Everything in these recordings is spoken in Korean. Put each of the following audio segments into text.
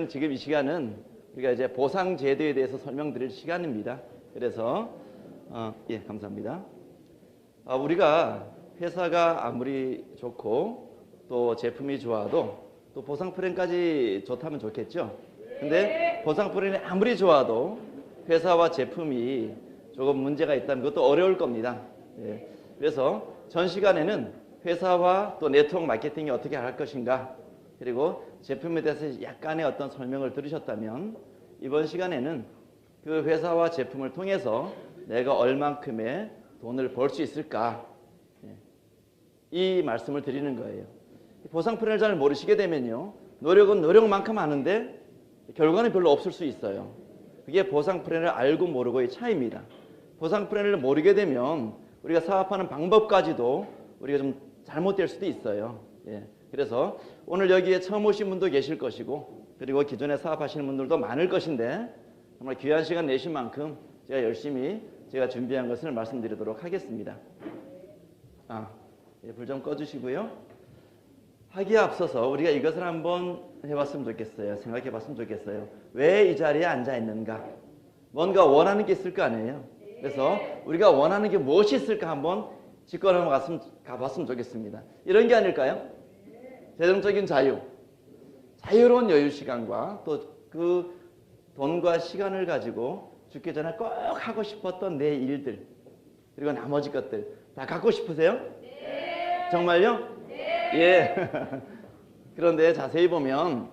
지금 이 시간은 우리가 이제 보상 제도에 대해서 설명드릴 시간입니다. 그래서 예, 감사합니다. 우리가 회사가 아무리 좋고 또 제품이 좋아도 또 보상 프랜까지 좋다면 좋겠죠. 근데 보상 프랜이 아무리 좋아도 회사와 제품이 조금 문제가 있다면 그것도 어려울 겁니다. 예. 그래서 전 시간에는 회사와 또 네트워크 마케팅이 어떻게 할 것인가, 그리고 제품에 대해서 약간의 어떤 설명을 들으셨다면 이번 시간에는 그 회사와 제품을 통해서 내가 얼만큼의 돈을 벌 수 있을까, 이 말씀을 드리는 거예요. 보상 플랜을 잘 모르시게 되면요, 노력은 노력만큼 하는데 결과는 별로 없을 수 있어요. 그게 보상 플랜을 알고 모르고의 차이입니다. 보상 플랜을 모르게 되면 우리가 사업하는 방법까지도 우리가 좀 잘못될 수도 있어요. 예. 그래서 오늘 여기에 처음 오신 분도 계실 것이고, 그리고 기존에 사업하시는 분들도 많을 것인데, 정말 귀한 시간 내신 만큼 제가 열심히 제가 준비한 것을 말씀드리도록 하겠습니다. 예, 불 좀 꺼주시고요. 하기에 앞서서 우리가 이것을 한번 해봤으면 좋겠어요. 생각해 봤으면 좋겠어요. 왜 이 자리에 앉아 있는가? 뭔가 원하는 게 있을 거 아니에요. 그래서 우리가 원하는 게 무엇이 있을까 한번 짚고 가봤으면 좋겠습니다. 이런 게 아닐까요? 재정적인 자유, 자유로운 여유 시간과 또 그 돈과 시간을 가지고 죽기 전에 꼭 하고 싶었던 내 일들, 그리고 나머지 것들 다 갖고 싶으세요? 네. 정말요? 네. 예. 그런데 자세히 보면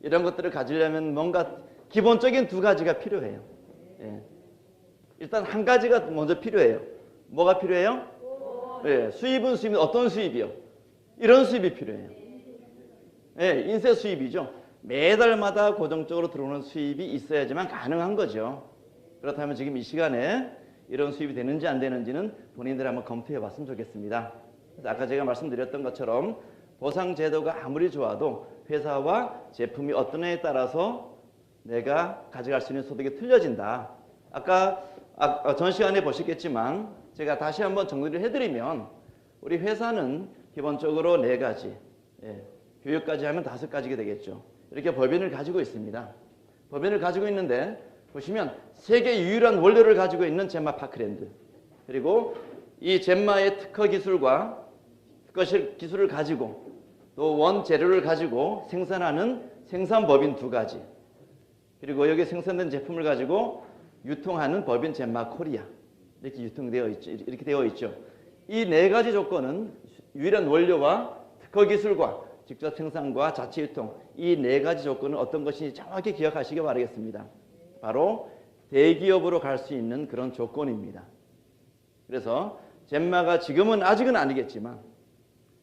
이런 것들을 가지려면 뭔가 기본적인 두 가지가 필요해요. 예. 일단 한 가지가 먼저 필요해요. 뭐가 필요해요? 예. 수입은 어떤 수입이요? 이런 수입이 필요해요. 예, 인쇄 수입이죠. 매달마다 고정적으로 들어오는 수입이 있어야지만 가능한 거죠. 그렇다면 지금 이 시간에 이런 수입이 되는지 안 되는지는 본인들 한번 검토해 봤으면 좋겠습니다. 그래서 아까 제가 말씀드렸던 것처럼 보상 제도가 아무리 좋아도 회사와 제품이 어떤 애에 따라서 내가 가져갈 수 있는 소득이 틀려진다. 아까 전 시간에 보셨겠지만 제가 다시 한번 정리를 해드리면, 우리 회사는 기본적으로 4가지, 교육까지 하면 5가지가 되겠죠. 이렇게 법인을 가지고 있습니다. 법인을 가지고 있는데 보시면 세계 유일한 원료를 가지고 있는 젠마 파크랜드, 그리고 이 젠마의 특허 기술과 특허 기술을 가지고 또 원재료를 가지고 생산하는 생산법인 2가지, 그리고 여기 생산된 제품을 가지고 유통하는 법인 젠마 코리아, 이렇게 이렇게 되어 있죠. 이 4가지 조건은 유일한 원료와 특허 기술과 직접 생산과 자체 유통, 이 4가지 조건은 어떤 것인지 정확히 기억하시기 바라겠습니다. 바로 대기업으로 갈 수 있는 그런 조건입니다. 그래서 젠마가 지금은 아직은 아니겠지만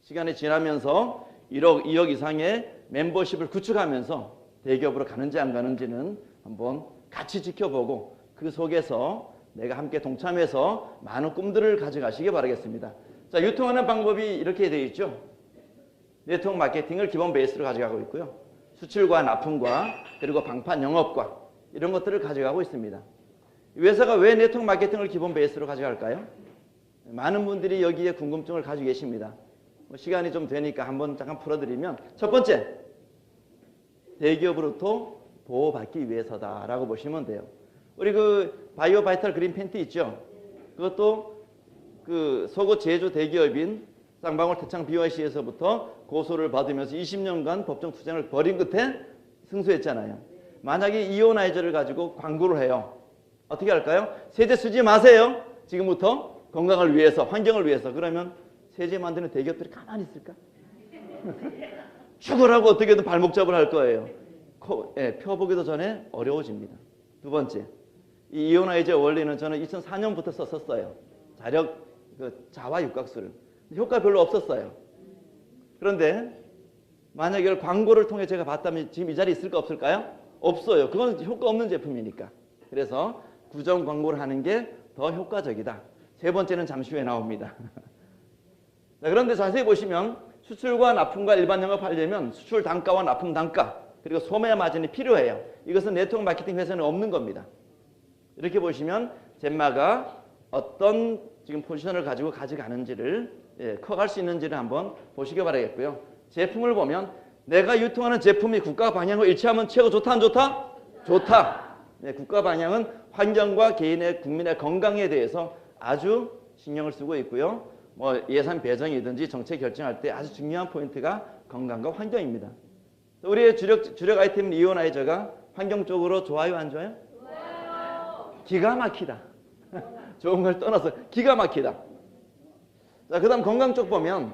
시간이 지나면서 1억, 2억 이상의 멤버십을 구축하면서 대기업으로 가는지 안 가는지는 한번 같이 지켜보고 그 속에서 내가 함께 동참해서 많은 꿈들을 가져가시기 바라겠습니다. 자, 유통하는 방법이 이렇게 되어 있죠. 네트워크 마케팅을 기본 베이스로 가져가고 있고요. 수출과 납품과 그리고 방판 영업과 이런 것들을 가져가고 있습니다. 회사가 왜 네트워크 마케팅을 기본 베이스로 가져갈까요? 많은 분들이 여기에 궁금증을 가지고 계십니다. 시간이 좀 되니까 한번 잠깐 풀어드리면, 첫 번째, 대기업으로부터 보호받기 위해서다라고 보시면 돼요. 우리 그 바이오 바이탈 그린 팬티 있죠? 그것도 그 속옷 제조 대기업인 쌍방울 태창 BYC에서부터 고소를 받으면서 20년간 법정 투쟁을 벌인 끝에 승소했잖아요. 만약에 이오나이저를 가지고 광고를 해요. 어떻게 할까요? 세제 쓰지 마세요. 지금부터 건강을 위해서, 환경을 위해서. 그러면 세제 만드는 대기업들이 가만히 있을까? 죽으라고 어떻게든 발목 잡을 할 거예요. 펴보기도 전에 어려워집니다. 2번째, 이 이오나이저 원리는 저는 2004년부터 썼었어요. 자와 육각수를. 효과 별로 없었어요. 그런데 만약에 이걸 광고를 통해 제가 봤다면 지금 이 자리에 있을까 없을까요? 없어요. 그건 효과 없는 제품이니까. 그래서 구정 광고를 하는 게 더 효과적이다. 3번째는 잠시 후에 나옵니다. 자, 그런데 자세히 보시면 수출과 납품과 일반 영업하려면 수출 단가와 납품 단가, 그리고 소매 마진이 필요해요. 이것은 네트워크 마케팅 회사는 없는 겁니다. 이렇게 보시면 젠마가 어떤 지금 포지션을 가지고 가져가는지를 커갈 수 있는지를 한번 보시기 바라겠고요. 제품을 보면 내가 유통하는 제품이 국가 방향과 일치하면 최고 좋다 안 좋다? 좋다. 네, 국가 방향은 환경과 개인의 국민의 건강에 대해서 아주 신경을 쓰고 있고요. 뭐 예산 배정이든지 정책 결정할 때 아주 중요한 포인트가 건강과 환경입니다. 우리의 주력 아이템인 이온아이저가 환경 쪽으로 좋아요 안 좋아요? 좋아요. 기가 막히다. 좋은 걸 떠나서 기가 막히다. 자, 그다음 건강 쪽 보면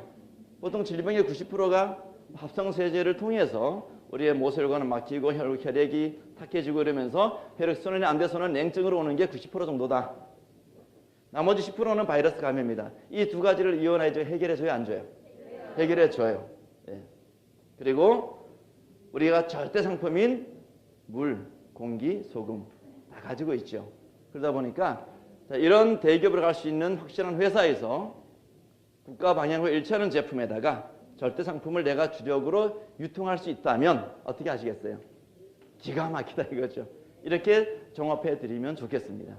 보통 질병의 90%가 합성세제를 통해서 우리의 모세혈관을 막히고 혈액이 탁해지고 이러면서 혈액순환이 안 돼서는 냉증으로 오는 게 90% 정도다. 나머지 10%는 바이러스 감염이다. 이 두 가지를 이온아이저가 해결해줘요 안 줘요? 해결해줘요. 예. 그리고 우리가 절대 상품인 물, 공기, 소금 다 가지고 있죠. 그러다 보니까 이런 대기업으로 갈 수 있는 확실한 회사에서 국가 방향과 일치하는 제품에다가 절대 상품을 내가 주력으로 유통할 수 있다면 어떻게 하시겠어요? 기가 막히다 이거죠. 이렇게 종합해 드리면 좋겠습니다.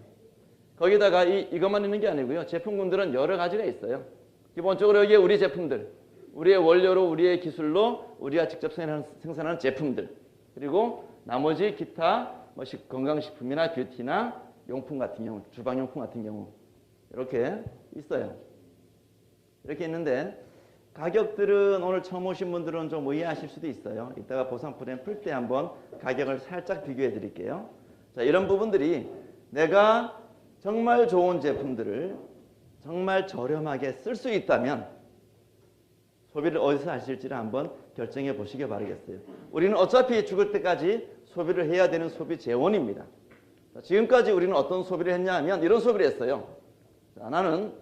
거기다가 이것만 있는 게 아니고요. 제품군들은 여러 가지가 있어요. 기본적으로 여기에 우리 제품들, 우리의 원료로 우리의 기술로 우리가 직접 생산하는 제품들, 그리고 나머지 기타 뭐 건강식품이나 뷰티나 용품 같은 경우, 주방용품 같은 경우 이렇게 있어요. 이렇게 있는데 가격들은 오늘 처음 오신 분들은 좀 의아하실 수도 있어요. 이따가 보상 프레임 풀 때 한번 가격을 살짝 비교해 드릴게요. 자, 이런 부분들이 내가 정말 좋은 제품들을 정말 저렴하게 쓸 수 있다면 소비를 어디서 하실지를 한번 결정해 보시기 바라겠어요. 우리는 어차피 죽을 때까지 소비를 해야 되는 소비 재원입니다. 자, 지금까지 우리는 어떤 소비를 했냐 하면 이런 소비를 했어요. 자, 나는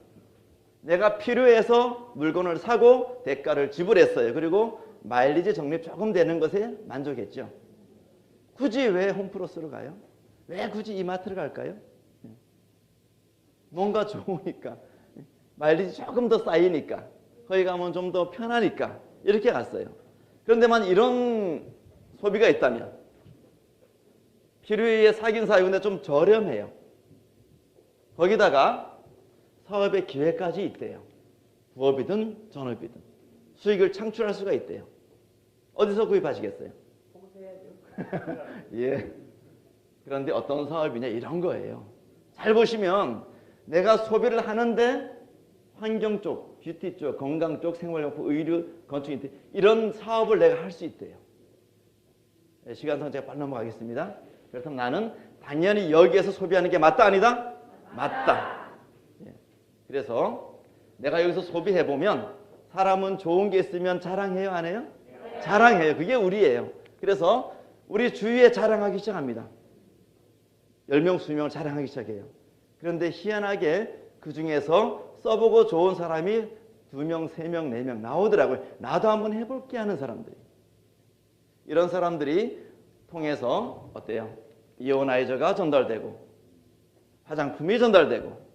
내가 필요해서 물건을 사고 대가를 지불했어요. 그리고 마일리지 적립 조금 되는 것에 만족했죠. 굳이 왜 홈플러스로 가요? 왜 굳이 이마트를 갈까요? 뭔가 좋으니까, 마일리지 조금 더 쌓이니까, 거기 가면 좀 더 편하니까 이렇게 갔어요. 그런데만 이런 소비가 있다면 필요에 의해 사긴 사요. 근데 좀 저렴해요. 거기다가 사업의 기회까지 있대요. 부업이든 전업이든 수익을 창출할 수가 있대요. 어디서 구입하시겠어요? 예. 그런데 어떤 사업이냐 이런 거예요. 잘 보시면 내가 소비를 하는데 환경 쪽, 뷰티 쪽, 건강 쪽, 생활용품, 의류, 건축 인테리어 이런 사업을 내가 할 수 있대요. 시간상 제가 빨리 넘어가겠습니다. 그렇다면 나는 당연히 여기에서 소비하는 게 맞다 아니다? 맞다. 그래서 내가 여기서 소비해보면 사람은 좋은 게 있으면 자랑해요 안 해요? 자랑해요. 그게 우리예요. 그래서 우리 주위에 자랑하기 시작합니다. 10명, 20명을 자랑하기 시작해요. 그런데 희한하게 그 중에서 써보고 좋은 사람이 2명, 3명, 4명 나오더라고요. 나도 한번 해볼게 하는 사람들이. 이런 사람들이 통해서 어때요? 이온아이저가 전달되고 화장품이 전달되고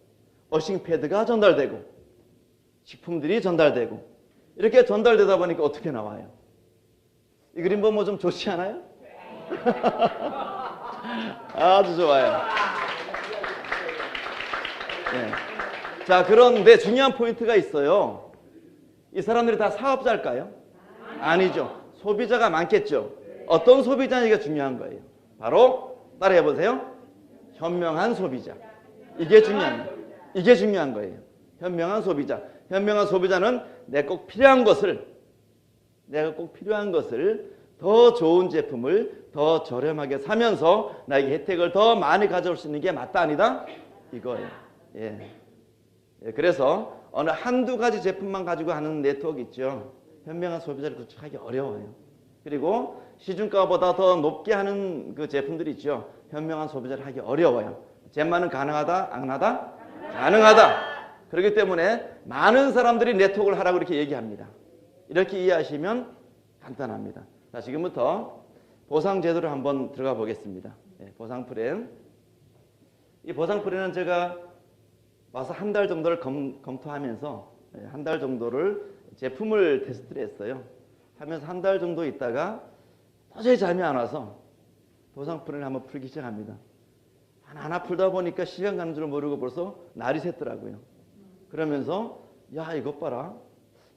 워싱패드가 전달되고 식품들이 전달되고 이렇게 전달되다 보니까 어떻게 나와요? 이 그림 보면 좀 좋지 않아요? 아주 좋아요. 네. 자, 그런데 중요한 포인트가 있어요. 이 사람들이 다 사업자일까요? 아니죠. 소비자가 많겠죠. 어떤 소비자가 중요한 거예요. 바로 따라해 보세요. 현명한 소비자. 이게 중요한 거예요. 이게 중요한 거예요. 현명한 소비자. 현명한 소비자는 내가 꼭 필요한 것을 더 좋은 제품을 더 저렴하게 사면서 나에게 혜택을 더 많이 가져올 수 있는 게 맞다 아니다? 이거예요. 예. 그래서 어느 한두 가지 제품만 가지고 하는 네트워크 있죠. 현명한 소비자를 구축하기 어려워요. 그리고 시중가보다 더 높게 하는 그 제품들이 있죠. 현명한 소비자를 하기 어려워요. 잼마는 가능하다? 안 하다? 가능하다. 그렇기 때문에 많은 사람들이 네트워크를 하라고 이렇게 얘기합니다. 이렇게 이해하시면 간단합니다. 자, 지금부터 보상 제도를 한번 들어가 보겠습니다. 보상 프레임. 이 보상 프레임은 제가 와서 한 달 정도를 검토하면서 한 달 정도를 제품을 테스트를 했어요. 하면서 한 달 정도 있다가 도저히 잠이 안 와서 보상 프레임을 한번 풀기 시작합니다. 하나 풀다 보니까 시간 가는 줄 모르고 벌써 날이 샜더라고요. 그러면서 야, 이것 봐라.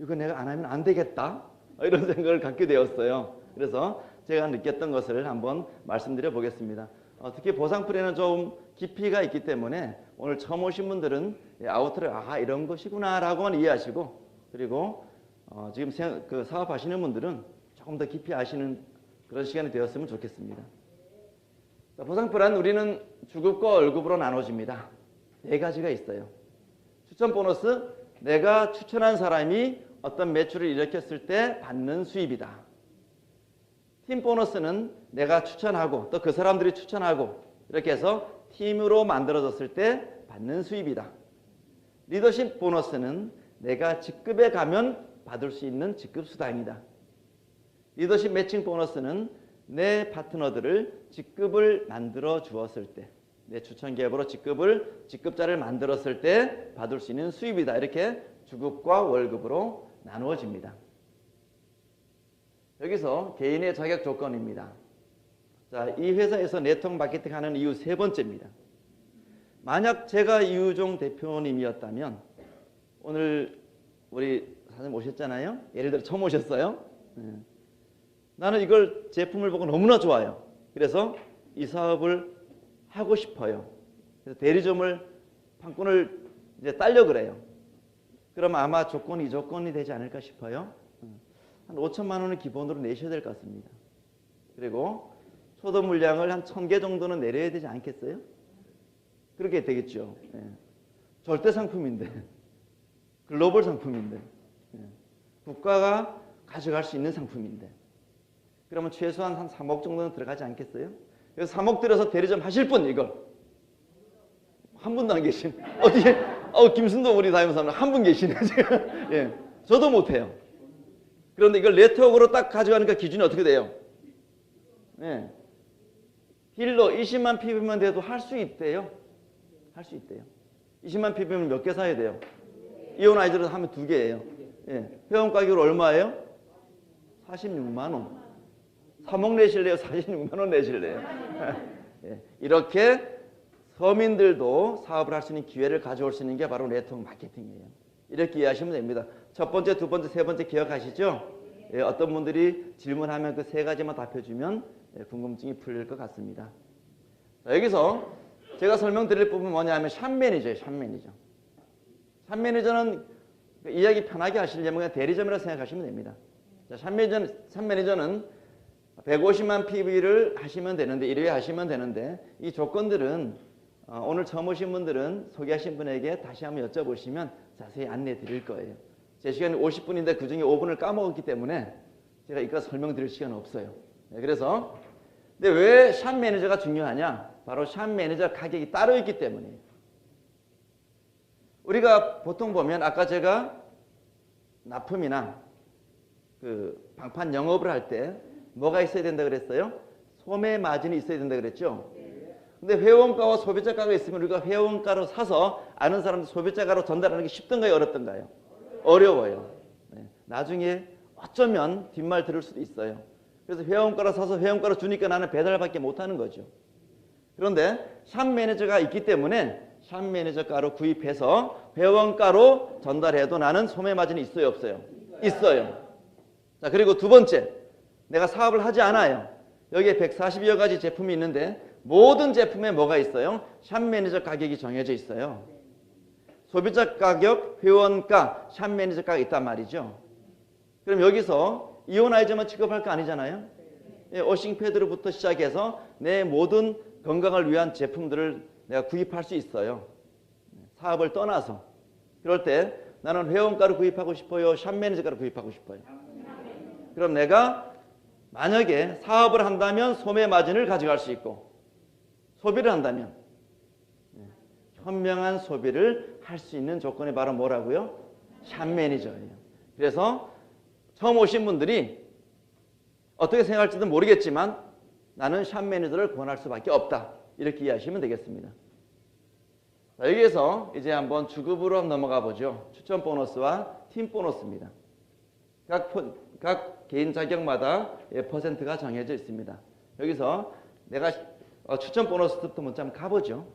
이거 내가 안 하면 안 되겠다. 이런 생각을 갖게 되었어요. 그래서 제가 느꼈던 것을 한번 말씀드려 보겠습니다. 특히 보상풀이는 좀 깊이가 있기 때문에 오늘 처음 오신 분들은 아우터를 이런 것이구나 라고만 이해하시고, 그리고 지금 사업하시는 분들은 조금 더 깊이 아시는 그런 시간이 되었으면 좋겠습니다. 보상풀이는 우리는 주급과 월급으로 나눠집니다. 4가지가 있어요. 추천 보너스, 내가 추천한 사람이 어떤 매출을 일으켰을 때 받는 수입이다. 팀 보너스는 내가 추천하고 또 그 사람들이 추천하고 이렇게 해서 팀으로 만들어졌을 때 받는 수입이다. 리더십 보너스는 내가 직급에 가면 받을 수 있는 직급 수당이다. 리더십 매칭 보너스는 내 파트너들을 직급을 만들어 주었을 때, 내 추천 기업으로 직급자를 만들었을 때 받을 수 있는 수입이다. 이렇게 주급과 월급으로 나누어집니다. 여기서 개인의 자격 조건입니다. 자, 이 회사에서 네트워크 마케팅 하는 이유 3번째입니다. 만약 제가 이유종 대표님이었다면, 오늘 우리 사장님 오셨잖아요. 예를 들어 처음 오셨어요. 나는 이걸 제품을 보고 너무나 좋아요. 그래서 이 사업을 하고 싶어요. 그래서 대리점을 판권을 이제 딸려 그래요. 그럼 아마 조건이 이 조건이 되지 않을까 싶어요. 한 5천만 원은 기본으로 내셔야 될 것 같습니다. 그리고 초도 물량을 한 1000개 정도는 내려야 되지 않겠어요? 그렇게 되겠죠. 절대 상품인데, 글로벌 상품인데, 국가가 가져갈 수 있는 상품인데, 그러면 최소한 한 3억 정도는 들어가지 않겠어요? 그래서 3억 들여서 대리점 하실 분, 이걸 한 분도 안 계신, 어떻게 김순도 우리 다이무사는 한 분 계시네 지금. 예, 저도 못해요. 그런데 이걸 네트워크로 딱 가져가니까 기준이 어떻게 돼요? 예, 딜러 20만 PB만 돼도 할 수 있대요. 할 수 있대요. 20만 PB면 몇 개 사야 돼요? 이온 아이즈로 하면 2개예요. 예, 회원 가격은 얼마예요? 46만 원. 3억 내실래요? 46만 원 내실래요? 예, 이렇게 서민들도 사업을 할 수 있는 기회를 가져올 수 있는 게 바로 네트워크 마케팅이에요. 이렇게 이해하시면 됩니다. 첫 번째, 두 번째, 세 번째 기억하시죠? 예, 어떤 분들이 질문하면 그 3가지만 답해주면 궁금증이 풀릴 것 같습니다. 자, 여기서 제가 설명드릴 부분은 뭐냐 하면 샵 매니저예요. 샵 매니저. 샵 매니저는 이야기 편하게 하시려면 그냥 대리점이라고 생각하시면 됩니다. 자, 샵 매니저는 150만 PB를 하시면 되는데, 1회 하시면 되는데, 이 조건들은 오늘 처음 오신 분들은 소개하신 분에게 다시 한번 여쭤보시면 자세히 안내 드릴 거예요. 제 시간이 50분인데 그 중에 5분을 까먹었기 때문에 제가 이거 설명드릴 시간은 없어요. 그래서 근데 왜 샵 매니저가 중요하냐? 바로 샵 매니저 가격이 따로 있기 때문이에요. 우리가 보통 보면 아까 제가 납품이나 그 방판 영업을 할 때 뭐가 있어야 된다 그랬어요? 소매 마진이 있어야 된다 그랬죠? 근데 회원가와 소비자가가 있으면 우리가 회원가로 사서 아는 사람들 소비자가로 전달하는 게 쉽던가요? 어렵던가요? 어려워요. 네. 나중에 어쩌면 뒷말 들을 수도 있어요. 그래서 회원가로 사서 회원가로 주니까 나는 배달밖에 못하는 거죠. 그런데 샵 매니저가 있기 때문에 샵 매니저가로 구입해서 회원가로 전달해도 나는 소매 마진이 있어요? 없어요? 있어요. 자, 그리고 두 번째, 내가 사업을 하지 않아요. 여기에 140여 가지 제품이 있는데 모든 제품에 뭐가 있어요? 샵 매니저 가격이 정해져 있어요. 소비자 가격, 회원가, 샵 매니저 가격이 있단 말이죠. 그럼 여기서 이온아이저만 취급할 거 아니잖아요. 예, 워싱 패드로부터 시작해서 내 모든 건강을 위한 제품들을 내가 구입할 수 있어요. 사업을 떠나서. 그럴 때 나는 회원가로 구입하고 싶어요? 샵 매니저가로 구입하고 싶어요? 그럼 내가 만약에 사업을 한다면 소매 마진을 가져갈 수 있고, 소비를 한다면 현명한 소비를 할 수 있는 조건이 바로 뭐라고요? 샵 매니저예요. 그래서 처음 오신 분들이 어떻게 생각할지도 모르겠지만 나는 샵 매니저를 권할 수밖에 없다. 이렇게 이해하시면 되겠습니다. 자, 여기에서 이제 한번 주급으로 넘어가 보죠. 추천 보너스와 팀 보너스입니다. 각 개인 자격마다 퍼센트가 정해져 있습니다. 여기서 내가 추천 보너스부터 먼저 한번 가보죠.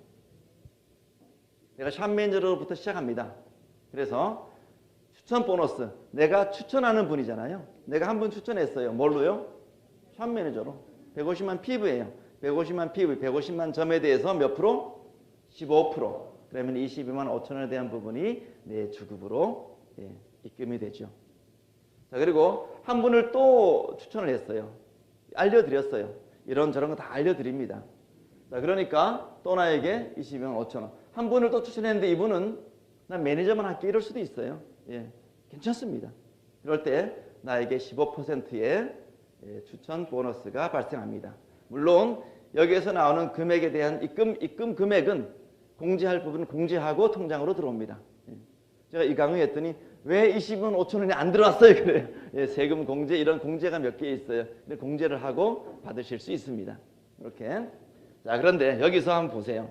내가 샵 매니저로부터 시작합니다. 그래서 추천 보너스. 내가 추천하는 분이잖아요. 내가 한 분 추천했어요. 뭘로요? 샵 매니저로. 150만 PV예요. 150만 PV, 150만 점에 대해서 몇 프로? 15%. 그러면 22만 5천 원에 대한 부분이 내 주급으로 입금이 되죠. 자, 그리고 한 분을 또 추천을 했어요. 알려드렸어요. 이런저런 거 다 알려드립니다. 자, 그러니까 또 나에게 22만 5천 원. 한 분을 또 추천했는데 이분은 난 매니저만 할게 이럴 수도 있어요. 괜찮습니다. 그럴 때 나에게 15%의 추천 보너스가 발생합니다. 물론 여기에서 나오는 금액에 대한 입금 금액은 공제할 부분은 공제하고 통장으로 들어옵니다. 제가 이 강의 했더니 왜 20만 5천 원이 안 들어왔어요? 그래요. 세금 공제 이런 공제가 몇 개 있어요. 근데 공제를 하고 받으실 수 있습니다. 이렇게. 자, 그런데 여기서 한번 보세요.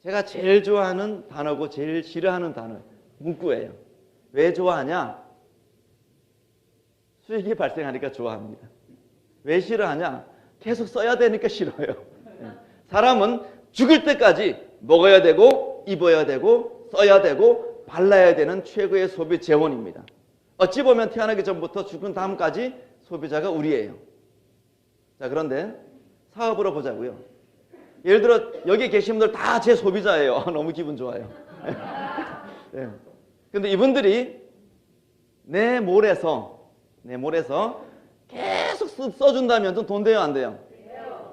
제가 제일 좋아하는 단어고 제일 싫어하는 단어 문구예요. 왜 좋아하냐? 수익이 발생하니까 좋아합니다. 왜 싫어하냐? 계속 써야 되니까 싫어요. 사람은 죽을 때까지 먹어야 되고 입어야 되고 써야 되고 발라야 되는 최고의 소비 재원입니다. 어찌 보면 태어나기 전부터 죽은 다음까지 소비자가 우리예요. 자, 그런데 사업으로 보자고요. 예를 들어 여기 계신 분들 다 제 소비자예요. 너무 기분 좋아요. 근데 이분들이 내 몰에서 계속 써준다면 좀 돈 돼요, 안 돼요?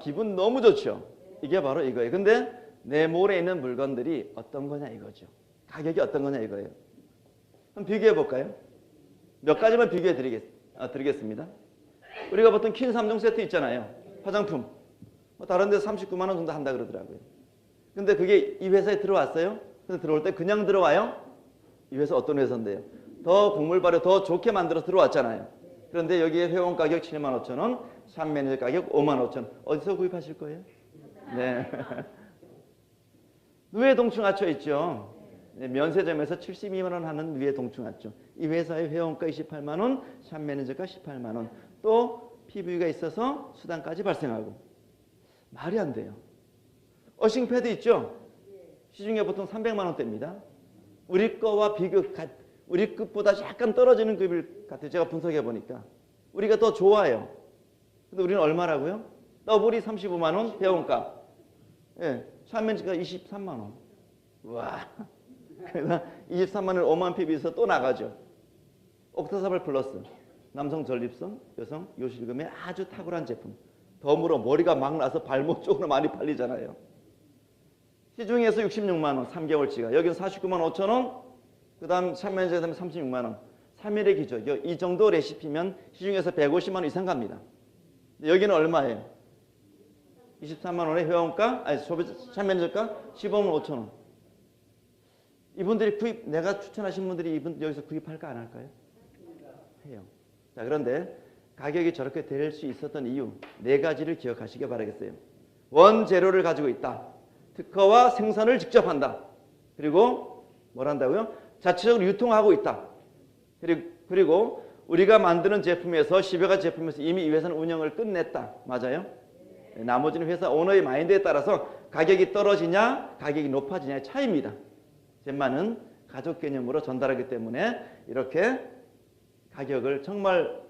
기분 너무 좋죠. 이게 바로 이거예요. 근데 내 몰에 있는 물건들이 어떤 거냐 이거죠. 가격이 어떤 거냐 이거예요. 한번 비교해 볼까요? 몇 가지만 비교해 드리겠습니다. 우리가 보통 퀸 3종 세트 있잖아요. 화장품. 다른 데서 39만 원 정도 한다 그러더라고요. 근데 그게 이 회사에 들어왔어요? 근데 들어올 때 그냥 들어와요? 이 회사 어떤 회사인데요? 더 곡물 발효 더 좋게 만들어서 들어왔잖아요. 그런데 여기에 회원 가격 7만 5천 원, 샵 매니저 가격 5만 5천 원. 어디서 구입하실 거예요? 네. 누에 동충하초 있죠. 면세점에서 72만 원 하는 누에 동충하초. 이 회사의 회원가 28만 원, 샵 매니저가 18만 원. 또 PV가 있어서 수당까지 발생하고. 말이 안 돼요. 어싱 패드 있죠? 시중에 보통 300만 원대입니다. 우리 거와 우리 급보다 약간 떨어지는 급일 같아요. 제가 분석해 보니까. 우리가 더 좋아요. 근데 우리는 얼마라고요? 더블이 35만 원 회원가. 샵 매니저가 23만 원. 와. 그래서 23만 원 5만 PB에서 또 나가죠. 옥타사발 플러스. 남성 전립선, 여성 요실금에 아주 탁월한 제품. 덤으로 머리가 막 나서 발목 쪽으로 많이 팔리잖아요. 시중에서 66만 원 3개월치가. 여기는 49만 5천 원. 그 다음 샵 매니저에 되면 36만 원. 3일의 기적이요. 이 정도 레시피면 시중에서 150만 원 이상 갑니다. 여기는 얼마예요? 23만 원의 회원가, 소비자 샵 매니저가 15만 5천 원. 이분들이 내가 추천하신 분들이 이분 여기서 구입할까 안 할까요? 해요. 자, 그런데 가격이 저렇게 될 수 있었던 이유 4가지를 기억하시기 바라겠어요. 원재료를 가지고 있다. 특허와 생산을 직접 한다. 그리고 뭘 한다고요? 자체적으로 유통하고 있다. 그리고 우리가 만드는 제품에서 10여 가지 제품에서 이미 이 회사는 운영을 끝냈다. 맞아요? 나머지는 회사 오너의 마인드에 따라서 가격이 떨어지냐 가격이 높아지냐의 차이입니다. 젠마는 가족 개념으로 전달하기 때문에 이렇게 가격을 정말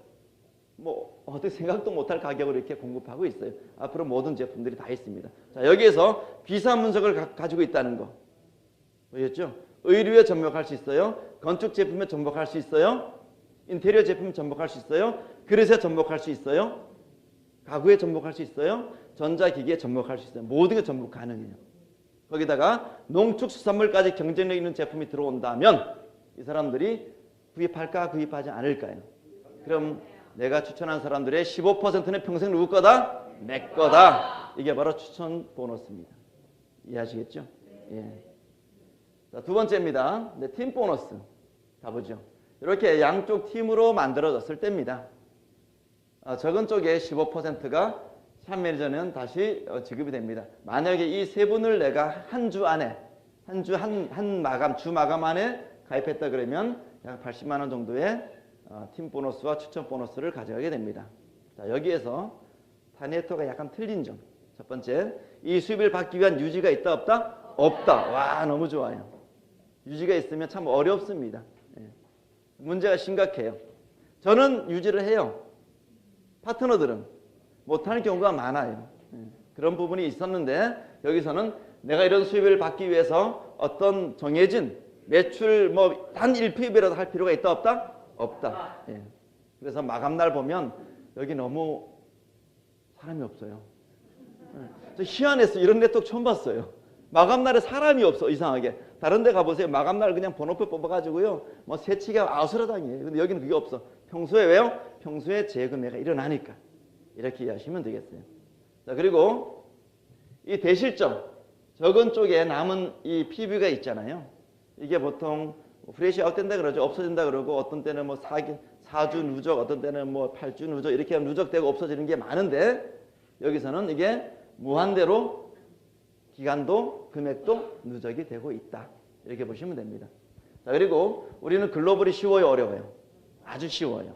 어떻게 생각도 못할 가격으로 이렇게 공급하고 있어요. 앞으로 모든 제품들이 다 있습니다. 자, 여기에서 비싼 문석을 가지고 있다는 거. 보셨죠? 의류에 접목할 수 있어요. 건축 제품에 접목할 수 있어요. 인테리어 제품에 접목할 수 있어요. 그릇에 접목할 수 있어요. 가구에 접목할 수 있어요. 전자기기에 접목할 수 있어요. 모든 게 접목 가능해요. 거기다가 농축수산물까지 경쟁력 있는 제품이 들어온다면 이 사람들이 구입할까 구입하지 않을까요? 그럼 내가 추천한 사람들의 15%는 평생 누구 거다? 내 거다. 이게 바로 추천 보너스입니다. 이해하시겠죠? 예. 자, 두 번째입니다. 팀 보너스. 가보죠. 이렇게 양쪽 팀으로 만들어졌을 때입니다. 적은 쪽에 15%가 샵 매니저는 다시 지급이 됩니다. 만약에 이 세 분을 내가 한 주 안에, 주 마감 안에 가입했다 그러면 약 80만 원 정도의 팀 보너스와 추천 보너스를 가져가게 됩니다. 자, 여기에서 타네토가 약간 틀린 점. 첫 번째, 이 수입을 받기 위한 유지가 있다 없다? 없다. 와, 너무 좋아요. 유지가 있으면 참 어렵습니다. 문제가 심각해요. 저는 유지를 해요. 파트너들은 못하는 경우가 많아요. 그런 부분이 있었는데 여기서는 내가 이런 수입을 받기 위해서 어떤 정해진 매출 뭐 단 1pb라도 할 필요가 있다 없다? 없다. 예. 그래서 마감날 보면 여기 너무 사람이 없어요. 저 희한했어요. 이런 네트워크 처음 봤어요. 마감날에 사람이 없어. 이상하게. 다른 데 가보세요. 마감날 그냥 번호표 뽑아가지고요. 뭐 세치가 아수라장이에요. 근데 여기는 그게 없어. 평소에 왜요? 평소에 재구매가 일어나니까. 이렇게 이해하시면 되겠어요. 자, 그리고 이 대실점. 적은 쪽에 남은 이 PB가 있잖아요. 이게 보통 프레시 아웃된다 그러죠. 없어진다 그러고 어떤 때는 뭐 4주 누적, 어떤 때는 뭐 8주 누적 이렇게 하면 누적되고 없어지는 게 많은데 여기서는 이게 무한대로 기간도 금액도 누적이 되고 있다. 이렇게 보시면 됩니다. 자, 그리고 우리는 글로벌이 쉬워요, 어려워요? 아주 쉬워요.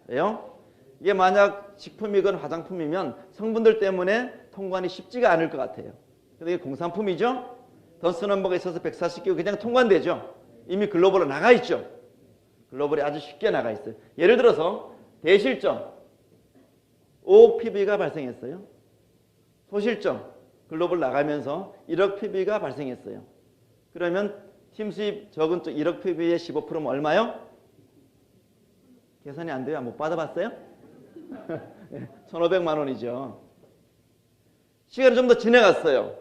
왜요? 이게 만약 식품이건 화장품이면 성분들 때문에 통관이 쉽지가 않을 것 같아요. 근데 이게 공산품이죠? 던스 넘버가 있어서 140개고 그냥 통관되죠? 이미 글로벌로 나가 있죠? 글로벌이 아주 쉽게 나가 있어요. 예를 들어서 대실점 5억 PB가 발생했어요. 소실점 글로벌 나가면서 1억 PB가 발생했어요. 그러면 팀 수입 적은 쪽 1억 PB의 15%면 얼마요? 계산이 안 돼요? 못 받아봤어요? 1,500만 원이죠. 시간이 좀 더 지나갔어요.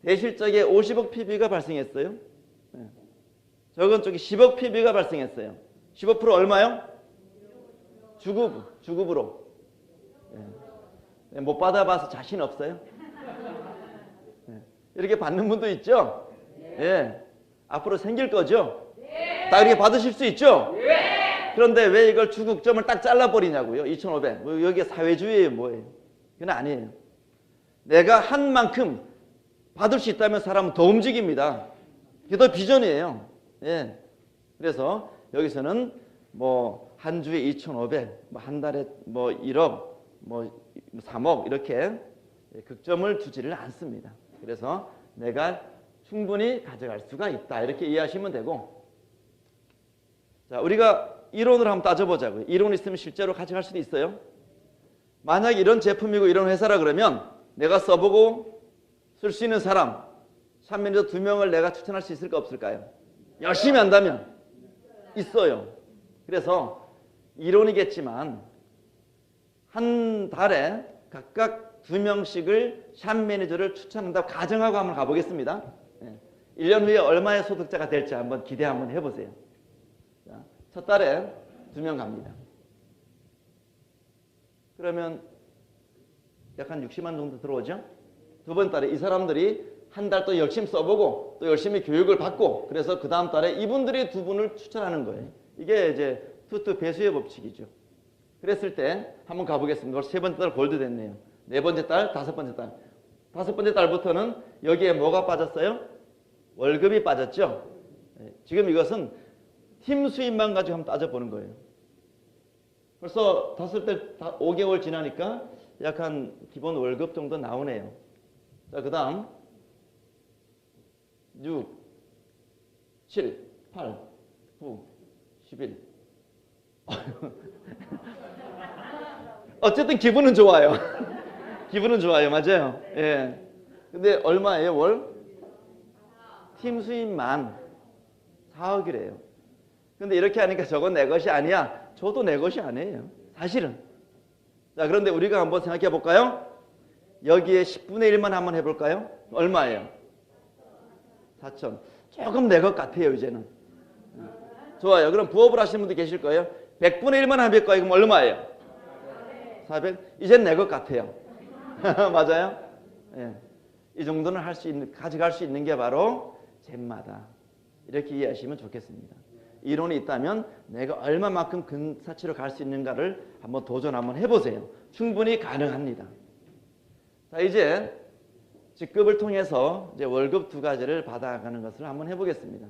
대실적에 50억 PB가 발생했어요. 적은 쪽에 10억 PB가 발생했어요. 15% 얼마요? 주급으로. 못 받아봐서 자신 없어요? 이렇게 받는 분도 있죠? 예. 앞으로 생길 거죠? 다 이렇게 받으실 수 있죠? 그런데 왜 이걸 주국점을 딱 잘라버리냐고요? 2,500. 뭐 여기가 사회주의예요, 뭐예요? 그건 아니에요. 내가 한 만큼 받을 수 있다면 사람은 더 움직입니다. 그게 더 비전이에요. 예. 그래서 여기서는 뭐 한 주에 2,500, 뭐 한 달에 뭐 1억, 뭐 3억 이렇게 극점을 두지를 않습니다. 그래서 내가 충분히 가져갈 수가 있다. 이렇게 이해하시면 되고. 자, 우리가 이론으로 한번 따져보자고요. 이론 있으면 실제로 가져갈 수도 있어요. 만약 이런 제품이고 이런 회사라 그러면 내가 써보고 쓸 수 있는 사람, 샵 매니저 2명을 내가 추천할 수 있을까 없을까요? 열심히 한다면 있어요. 그래서 이론이겠지만 한 달에 각각 2명씩을 샵 매니저를 추천한다고 가정하고 한번 가보겠습니다. 1년 후에 얼마의 소득자가 될지 한번 기대 한번 해보세요. 자, 첫 달에 2명 갑니다. 그러면 약 한 60만 정도 들어오죠? 두 번 달에 이 사람들이 한 달 또 열심히 써보고 또 열심히 교육을 받고 그래서 그 다음 달에 이분들이 두 분을 추천하는 거예요. 이게 이제 투투 배수의 법칙이죠. 그랬을 때 한번 가보겠습니다. 세 번째 달 골드 됐네요. 네 번째 달, 다섯 번째 달. 다섯 번째 달부터는 여기에 뭐가 빠졌어요? 월급이 빠졌죠. 지금 이것은 팀 수입만 가지고 한번 따져보는 거예요. 벌써 다섯 달 5개월 지나니까 약 한 기본 월급 정도 나오네요. 자, 그 다음 6, 7, 8, 9, 11. 어쨌든 기분은 좋아요. 기분은 좋아요. 맞아요. 예. 근데 얼마예요, 월? 팀 수입만 4억이래요. 근데 이렇게 하니까 저건 내 것이 아니야. 저도 내 것이 아니에요. 사실은. 자, 그런데 우리가 한번 생각해 볼까요? 여기에 10분의 1만 한번 해볼까요? 얼마예요? 4천. 조금 내 것 같아요, 이제는. 좋아요. 그럼 부업을 하시는 분도 계실 거예요. 100분의 1만 하실 거예요. 그럼 얼마예요? 400? 이젠 내 것 같아요. 맞아요? 예. 이 정도는 가져갈 수 있는 게 바로 잼마다. 이렇게 이해하시면 좋겠습니다. 이론이 있다면 내가 얼마만큼 근사치로 갈 수 있는가를 한번 도전 한번 해보세요. 충분히 가능합니다. 자, 이제 직급을 통해서 이제 월급 두 가지를 받아가는 것을 한번 해보겠습니다.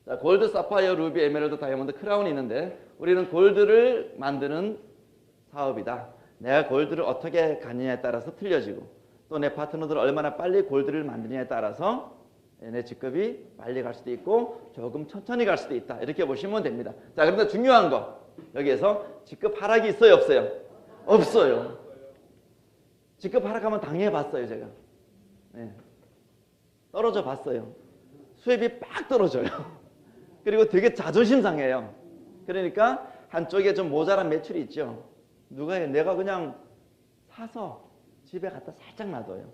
자, 골드, 사파이어, 루비, 에메랄드, 다이아몬드, 크라운이 있는데 우리는 골드를 만드는 사업이다. 내가 골드를 어떻게 가느냐에 따라서 틀려지고 또 내 파트너들을 얼마나 빨리 골드를 만드냐에 따라서 내 직급이 빨리 갈 수도 있고 조금 천천히 갈 수도 있다. 이렇게 보시면 됩니다. 자, 그런데 중요한 거 여기에서 직급 하락이 있어요, 없어요? 없어요. 직급 하락하면 당해봤어요, 제가. 네. 떨어져 봤어요. 수입이 빡 떨어져요. 그리고 되게 자존심 상해요. 그러니까 한쪽에 좀 모자란 매출이 있죠. 누가 해요? 내가 그냥 사서 집에 갖다 살짝 놔둬요.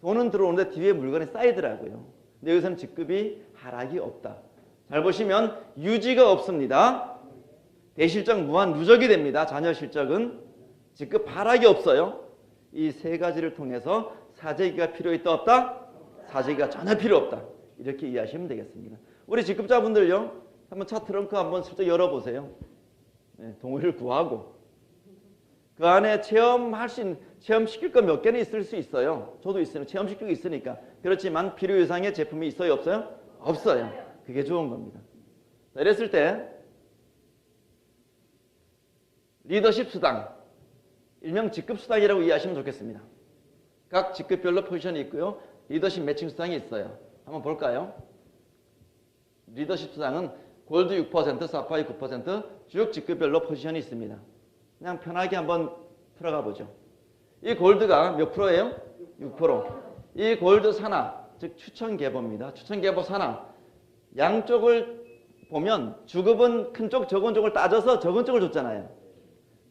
돈은 들어오는데 뒤에 물건이 쌓이더라고요. 근데 여기서는 직급이 하락이 없다. 잘 보시면 유지가 없습니다. 대실적 무한 누적이 됩니다. 자녀 실적은 직급 하락이 없어요. 이 세 가지를 통해서 사재기가 필요 있다 없다? 사재기가 전혀 필요 없다. 이렇게 이해하시면 되겠습니다. 우리 직급자분들요, 한번 차 트렁크 한번 슬쩍 열어보세요. 네, 동의를 구하고 그 안에 체험시킬 거 몇 개는 있을 수 있어요. 저도 있어요. 체험시킬 거 있으니까. 그렇지만 필요 이상의 제품이 있어요, 없어요? 없어요. 그게 좋은 겁니다. 자, 이랬을 때 리더십 수당, 일명 직급 수당이라고 이해하시면 좋겠습니다. 각 직급별로 포지션이 있고요. 리더십 매칭 수당이 있어요. 한번 볼까요? 리더십 수당은 골드 6%, 사파이 9%, 쭉 직급별로 포지션이 있습니다. 그냥 편하게 한번 들어가 보죠. 이 골드가 몇 프로예요? 6%. 이 골드 산하, 즉 추천 계보입니다. 추천 계보 산하. 양쪽을 보면 주급은 큰 쪽, 적은 쪽을 따져서 적은 쪽을 줬잖아요.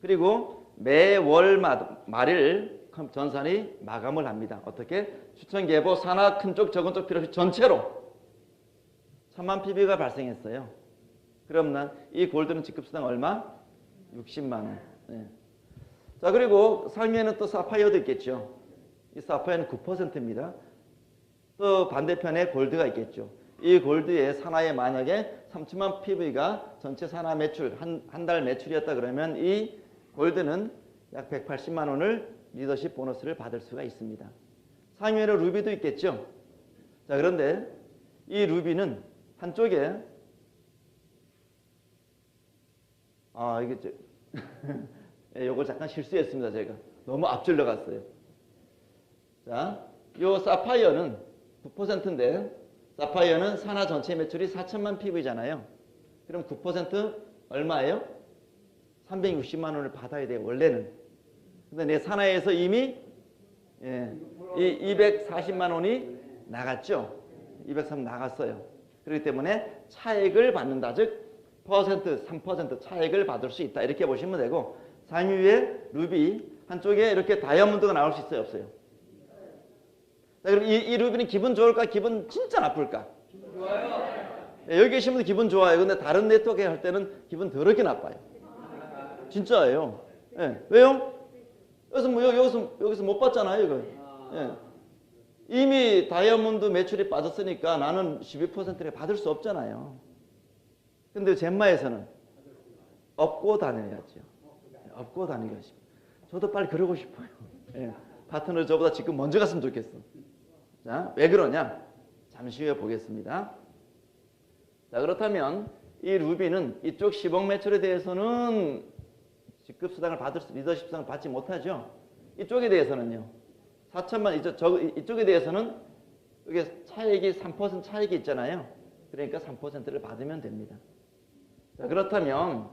그리고 매월 말일 전산이 마감을 합니다. 어떻게? 추천 계보 산하 큰 쪽, 적은 쪽 필요 없이 전체로 1000만 PB가 발생했어요. 그럼 난 이 골드는 직급수당 얼마? 60만 원. 네. 자, 그리고 상위에는 또 사파이어도 있겠죠. 이 사파이어는 9%입니다. 또 반대편에 골드가 있겠죠. 이 골드의 산하에 만약에 3000만 PV가 전체 산하 매출, 한 달 매출이었다 그러면 이 골드는 약 180만 원을 리더십 보너스를 받을 수가 있습니다. 상위에는 루비도 있겠죠. 자, 그런데 이 루비는 한쪽에 요걸 잠깐 실수했습니다. 제가 너무 앞질러 갔어요. 자, 요 사파이어는 9%인데 사파이어는 산하 전체 매출이 4천만 PV잖아요. 그럼 9% 얼마예요? 360만 원을 받아야 돼요. 원래는. 근데 내 산하에서 이미 이 240만 원이 나갔죠. 203 나갔어요. 그렇기 때문에 차액을 받는다. 즉 3% 차액을 받을 수 있다. 이렇게 보시면 되고, 상위에 루비 한쪽에 이렇게 다이아몬드가 나올 수 있어요, 없어요? 자, 그럼 이 루비는 기분 좋을까? 기분 진짜 나쁠까? 좋아요. 여기 계신 분들 기분 좋아요. 근데 다른 네트워크에 할 때는 기분 더럽게 나빠요. 진짜예요. 네. 왜요? 여기서 못 봤잖아요, 이거. 네. 이미 다이아몬드 매출이 빠졌으니까 나는 12%를 받을 수 없잖아요. 근데 젠마에서는 업고 다녀야죠. 업고 다니겠습니다. 저도 빨리 그러고 싶어요. 네. 파트너 저보다 지금 먼저 갔으면 좋겠어. 자, 왜 그러냐? 잠시 후에 보겠습니다. 자, 그렇다면 이 루비는 이쪽 10억 매출에 대해서는 직급 수당을 리더십 수당을 받지 못하죠. 이쪽에 대해서는요. 4천만 이쪽에 대해서는 여기 차액이 3% 차익이 있잖아요. 그러니까 3%를 받으면 됩니다. 자, 그렇다면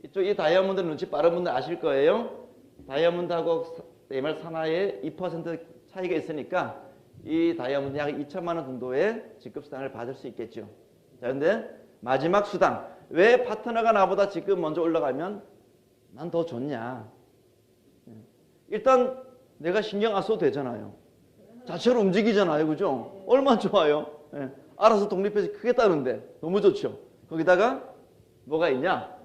이쪽 이 다이아몬드 눈치 빠른 분들 아실 거예요. 다이아몬드하고 MR 산하에 2% 차이가 있으니까 이 다이아몬드 약 2천만 원 정도의 직급 수당을 받을 수 있겠죠. 자, 근데 마지막 수당. 왜 파트너가 나보다 직급 먼저 올라가면 난 더 좋냐? 일단 내가 신경 안 써도 되잖아요. 자체로 움직이잖아요. 그죠? 얼마나 좋아요. 예. 알아서 독립해서 크겠다는데 너무 좋죠. 거기다가 뭐가 있냐?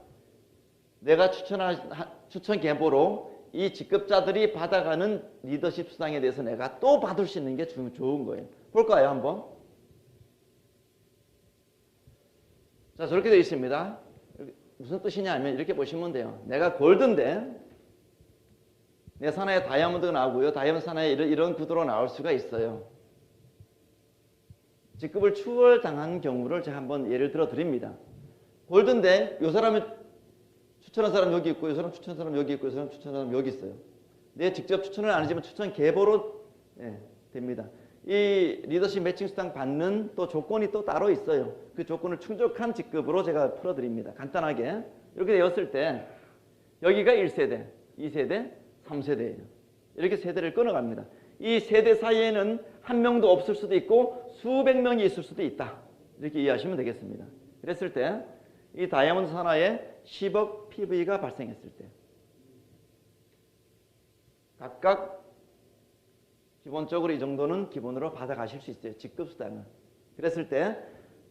내가 추천 계보로 이 직급자들이 받아가는 리더십 수당에 대해서 내가 또 받을 수 있는 게 좋은 거예요. 볼까요, 한번? 자, 저렇게 되어 있습니다. 무슨 뜻이냐 하면 이렇게 보시면 돼요. 내가 골드인데 내 산하에 다이아몬드가 나오고요. 다이아몬드 산하에 이런 구도로 나올 수가 있어요. 직급을 추월당한 경우를 제가 한번 예를 들어 드립니다. 골드인데 이 사람이 추천한 사람 여기 있고, 이 사람 추천한 사람 여기 있고, 이 사람 추천한 사람 여기 있어요. 내 직접 추천을 안 하지만 추천 계보로 됩니다. 이 리더십 매칭 수당 받는 또 조건이 또 따로 있어요. 그 조건을 충족한 직급으로 제가 풀어드립니다. 간단하게 이렇게 되었을 때 여기가 1세대, 2세대, 3세대예요. 이렇게 세대를 끊어갑니다. 이 세대 사이에는 한 명도 없을 수도 있고 수백 명이 있을 수도 있다. 이렇게 이해하시면 되겠습니다. 그랬을 때 이 다이아몬드 산하에 10억 PV가 발생했을 때 각각 기본적으로 이 정도는 기본으로 받아가실 수 있어요. 직급 수당은. 그랬을 때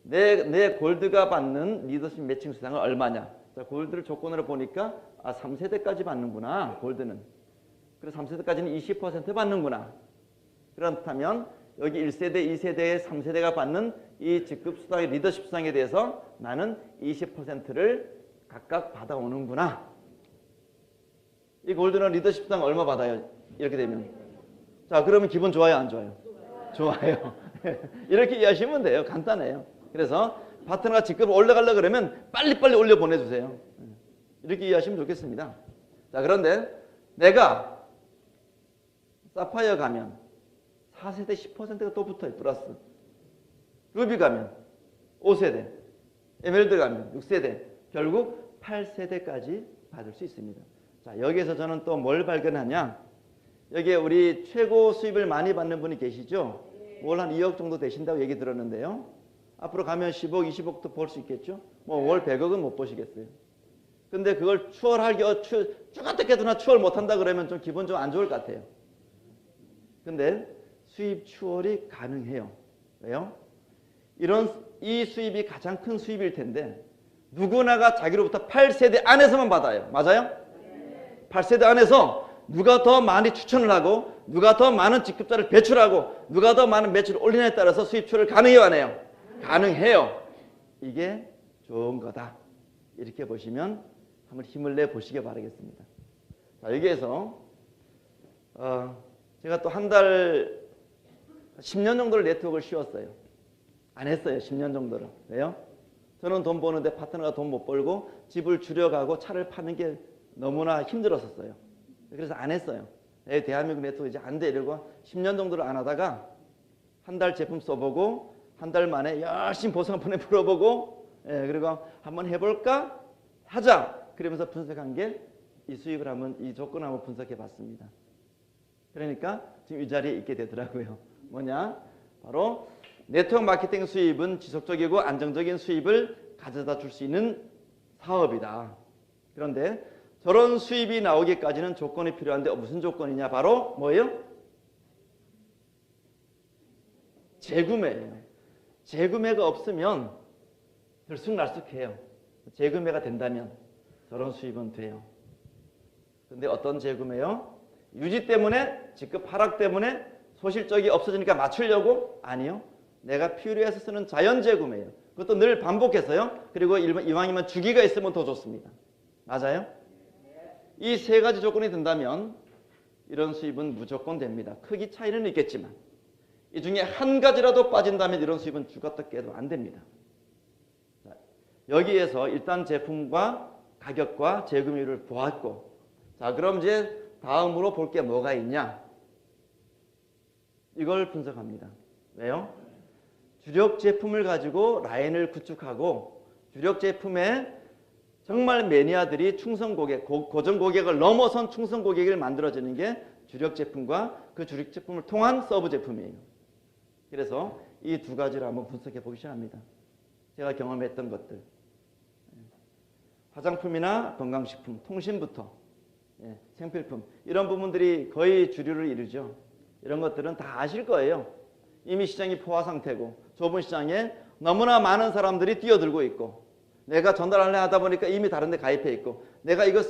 내 골드가 받는 리더십 매칭 수당은 얼마냐. 자, 골드를 조건으로 보니까 3세대까지 받는구나. 골드는. 그래서 3세대까지는 20% 받는구나. 그렇다면 여기 1세대, 2세대, 3세대가 받는 이 직급 수당의 리더십 수당에 대해서 나는 20%를 각각 받아오는구나. 이 골드는 리더십 수당 얼마 받아요? 이렇게 되면. 자, 그러면 기분 좋아요, 안 좋아요? 좋아요. 이렇게 이해하시면 돼요. 간단해요. 그래서 파트너가 직급을 올라가려고 그러면 빨리빨리 올려 보내주세요. 이렇게 이해하시면 좋겠습니다. 자, 그런데 내가 사파이어 가면 4세대 10%가 또 붙어요. 플러스. 루비 가면 5세대. 에메랄드 가면 6세대. 결국 8세대까지 받을 수 있습니다. 자, 여기에서 저는 또 뭘 발견하냐. 여기에 우리 최고 수입을 많이 받는 분이 계시죠? 월 한 2억 정도 되신다고 얘기 들었는데요. 앞으로 가면 10억, 20억도 벌 수 있겠죠? 뭐 월 100억은 못 버시겠어요. 근데 그걸 추월하기, 어떻게든 추월 못한다 그러면 좀 기분 좀 안 좋을 것 같아요. 근데 수입 추월이 가능해요. 왜요? 이 수입이 가장 큰 수입일 텐데 누구나가 자기로부터 8세대 안에서만 받아요. 맞아요? 8세대 안에서 누가 더 많이 추천을 하고 누가 더 많은 직급자를 배출하고 누가 더 많은 매출을 올리냐에 따라서 수입 추월을 가능해요, 안 해요? 가능해요. 이게 좋은 거다. 이렇게 보시면 한번 힘을 내 보시기 바라겠습니다. 자, 여기에서 제가 또 한 달 10년 정도를 네트워크를 씌웠어요. 안 했어요. 10년 정도를. 왜요? 저는 돈 버는데 파트너가 돈 못 벌고 집을 줄여가고 차를 파는 게 너무나 힘들었었어요. 그래서 안 했어요. 대한민국 네트워크 이제 안 돼 이러고 10년 정도를 안 하다가 한 달 제품 써보고 한 달 만에 열심히 보상 한 번에 풀어보고 그리고 한번 해볼까? 하자! 그러면서 분석한 게 이 수입을 한번 이 조건을 한번 분석해 봤습니다. 그러니까 지금 이 자리에 있게 되더라고요. 뭐냐? 바로 네트워크 마케팅 수입은 지속적이고 안정적인 수입을 가져다 줄 수 있는 사업이다. 그런데 저런 수입이 나오기까지는 조건이 필요한데 무슨 조건이냐? 바로 뭐예요? 재구매예요. 재구매가 없으면 들쑥날쑥해요. 재구매가 된다면 저런 수입은 돼요. 근데 어떤 재구매요? 유지 때문에, 직급 하락 때문에 소실적이 없어지니까 맞추려고? 아니요. 내가 필요해서 쓰는 자연 재구매예요. 그것도 늘 반복해서요. 그리고 이왕이면 주기가 있으면 더 좋습니다. 맞아요? 이 세 가지 조건이 된다면 이런 수입은 무조건 됩니다. 크기 차이는 있겠지만 이 중에 한 가지라도 빠진다면 이런 수입은 죽었다 깨도 안 됩니다. 자, 여기에서 일단 제품과 가격과 재구매율을 보았고, 자, 그럼 이제 다음으로 볼 게 뭐가 있냐? 이걸 분석합니다. 왜요? 주력 제품을 가지고 라인을 구축하고 주력 제품에 정말 매니아들이 충성 고객, 고정 고객을 넘어선 충성 고객을 만들어지는 게 주력 제품과 그 주력 제품을 통한 서브 제품이에요. 그래서 이 두 가지를 한번 분석해 보기 시작합니다. 제가 경험했던 것들. 화장품이나 건강식품, 통신부터 생필품 이런 부분들이 거의 주류를 이루죠. 이런 것들은 다 아실 거예요. 이미 시장이 포화 상태고 좁은 시장에 너무나 많은 사람들이 뛰어들고 있고 내가 전달하려 하다 보니까 이미 다른 데 가입해 있고 내가 이거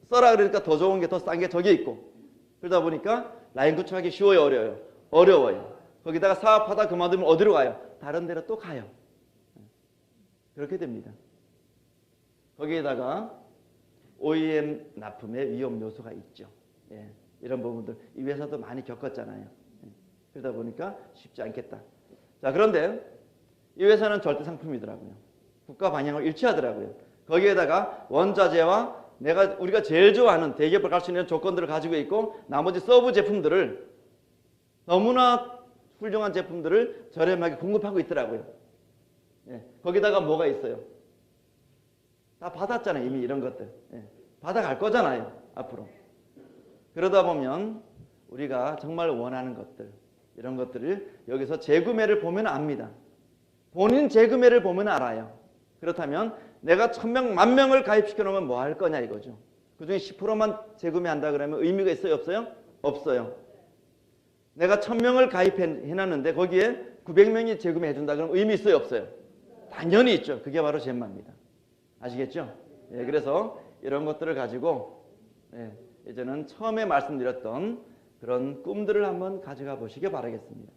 써라 그러니까 더 좋은 게 더 싼 게 저기 있고 그러다 보니까 라인 구축하기 쉬워요, 어려워요? 어려워요. 거기다가 사업하다 그만두면 어디로 가요? 다른 데로 또 가요. 그렇게 됩니다. 거기에다가 OEM 납품의 위험 요소가 있죠. 이런 부분들 이 회사도 많이 겪었잖아요. 그러다 보니까 쉽지 않겠다. 자, 그런데 이 회사는 절대 상품이더라고요. 국가 방향을 일치하더라고요. 거기에다가 원자재와 우리가 제일 좋아하는 대기업을 갈 수 있는 조건들을 가지고 있고 나머지 서브 제품들을 너무나 훌륭한 제품들을 저렴하게 공급하고 있더라고요. 예, 거기다가 뭐가 있어요? 다 받았잖아요. 이미 이런 것들. 예, 받아갈 거잖아요. 앞으로. 그러다 보면 우리가 정말 원하는 것들, 이런 것들을 여기서 재구매를 보면 압니다. 본인 재구매를 보면 알아요. 그렇다면 내가 1000명, 10,000명을 가입시켜 놓으면 뭐 할 거냐 이거죠. 그중에 10%만 재구매한다 그러면 의미가 있어요? 없어요? 없어요. 내가 1000명을 가입해놨는데 거기에 900명이 재구매해준다 그러면 의미 있어요? 없어요? 당연히 있죠. 그게 바로 젠마입니다. 아시겠죠? 예, 그래서 이런 것들을 가지고 예, 이제는 처음에 말씀드렸던 그런 꿈들을 한번 가져가 보시기 바라겠습니다.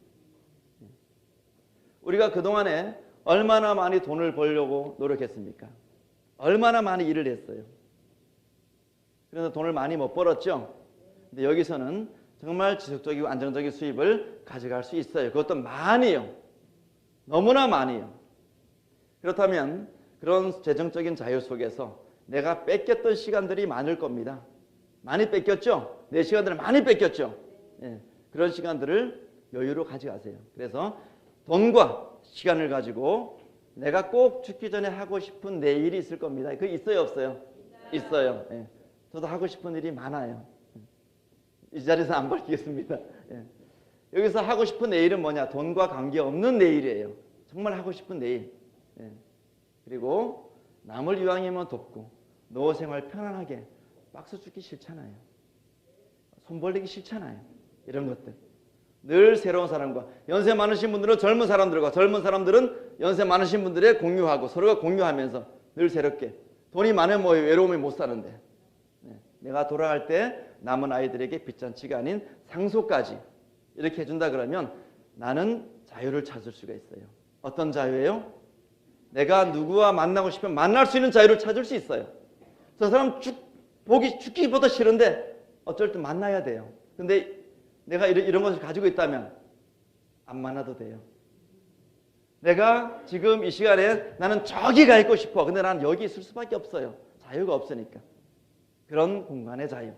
우리가 그동안에 얼마나 많이 돈을 벌려고 노력했습니까? 얼마나 많이 일을 했어요. 그래서 돈을 많이 못 벌었죠. 근데 여기서는 정말 지속적이고 안정적인 수입을 가져갈 수 있어요. 그것도 많이요. 너무나 많이요. 그렇다면 그런 재정적인 자유 속에서 내가 뺏겼던 시간들이 많을 겁니다. 많이 뺏겼죠? 내 시간들을 많이 뺏겼죠? 예, 그런 시간들을 여유로 가져가세요. 그래서 돈과 시간을 가지고 내가 꼭 죽기 전에 하고 싶은 내 일이 있을 겁니다. 그게 있어요? 없어요? 있어요. 예, 저도 하고 싶은 일이 많아요. 이 자리에서 안 밝히겠습니다. 예. 여기서 하고 싶은 내 일은 뭐냐? 돈과 관계없는 내 일이에요. 정말 하고 싶은 내 일. 예. 그리고 남을 이왕이면 돕고 노후 생활 편안하게 박수 죽기 싫잖아요. 손 벌리기 싫잖아요. 이런 것들. 늘 새로운 사람과 연세 많으신 분들은 젊은 사람들과 젊은 사람들은 연세 많으신 분들에 공유하고 서로가 공유하면서 늘 새롭게 돈이 많으면 뭐 외로움이 못 사는데 내가 돌아갈 때 남은 아이들에게 빚잔치가 아닌 상속까지 이렇게 해준다 그러면 나는 자유를 찾을 수가 있어요. 어떤 자유예요? 내가 누구와 만나고 싶으면 만날 수 있는 자유를 찾을 수 있어요. 저 사람 죽기보다 싫은데 어쩔 때 만나야 돼요. 근데 내가 이런 것을 가지고 있다면 안 만나도 돼요. 내가 지금 이 시간에 나는 저기 가 있고 싶어. 근데 나는 여기 있을 수밖에 없어요. 자유가 없으니까. 그런 공간의 자유.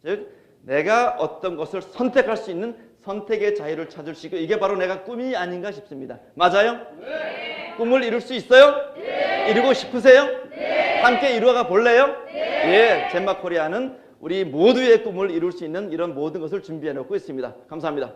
즉 내가 어떤 것을 선택할 수 있는 선택의 자유를 찾을 수 있고 이게 바로 내가 꿈이 아닌가 싶습니다. 맞아요? 네. 꿈을 이룰 수 있어요? 네. 이루고 싶으세요? 네. 함께 이루어가 볼래요? 네. 예, 젠마 코리아는 우리 모두의 꿈을 이룰 수 있는 이런 모든 것을 준비해 놓고 있습니다. 감사합니다.